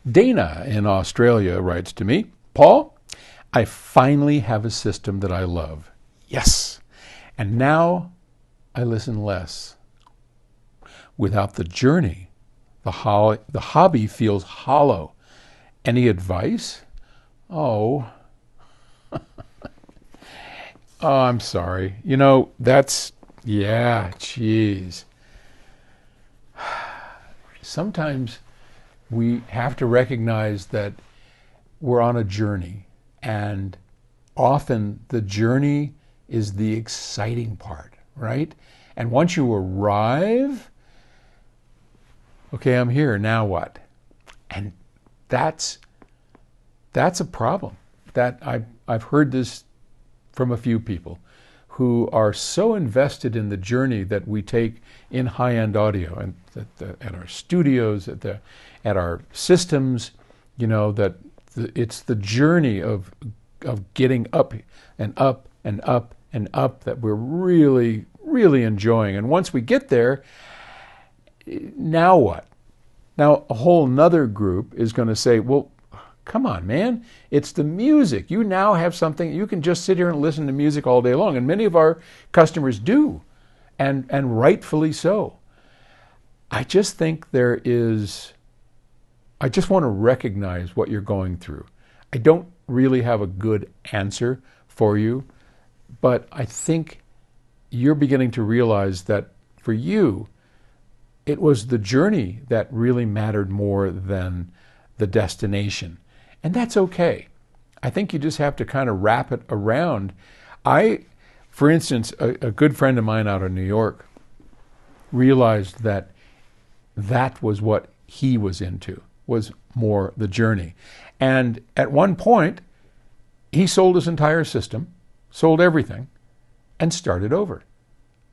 Dana in Australia writes to me, Paul, I finally have a system that I love. Yes. And now I listen less. Without the journey, the hobby feels hollow. Any advice? Oh. Oh, I'm sorry. Geez. Sometimes we have to recognize that we're on a journey, and often the journey is the exciting part, right? And once you arrive, okay, I'm here, now what? And that's a problem. That I've heard this from a few people who are so invested in the journey that we take in high-end audio and at our studios, at our systems, that it's the journey of getting up and up and up and up that we're really, really enjoying. And once we get there, now what? Now a whole nother group is going to say, well, come on, man. It's the music. You now have something. You can just sit here and listen to music all day long. And many of our customers do, and rightfully so. I just think I just want to recognize what you're going through. I don't really have a good answer for you, but I think you're beginning to realize that for you, it was the journey that really mattered more than the destination. And that's okay. I think you just have to kind of wrap it around. For instance, a good friend of mine out of New York realized that was what he was into, was more the journey. And at one point, he sold his entire system, sold everything, and started over.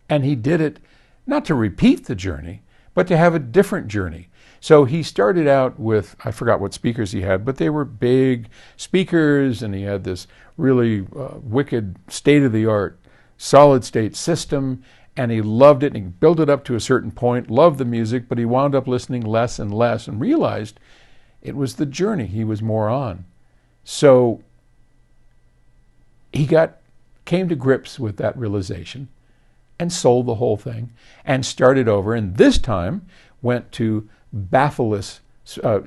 And he did it not to repeat the journey, but to have a different journey. So he started out with, I forgot what speakers he had, but they were big speakers, and he had this really wicked state-of-the-art solid-state system, and he loved it, and he built it up to a certain point, loved the music, but he wound up listening less and less and realized it was the journey he was more on. So he came to grips with that realization and sold the whole thing and started over, and this time went to baffleless,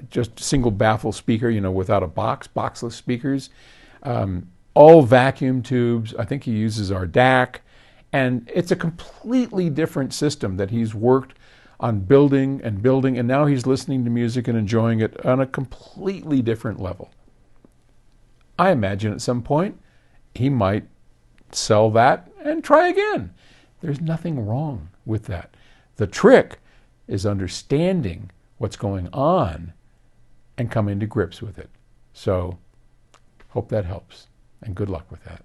just single baffle speaker, without a boxless speakers, all vacuum tubes. I think he uses our DAC, and it's a completely different system that he's worked on building, and now he's listening to music and enjoying it on a completely different level. I imagine at some point he might sell that and try again. There's nothing wrong with that. The trick is understanding what's going on and coming to grips with it. So, hope that helps, and good luck with that.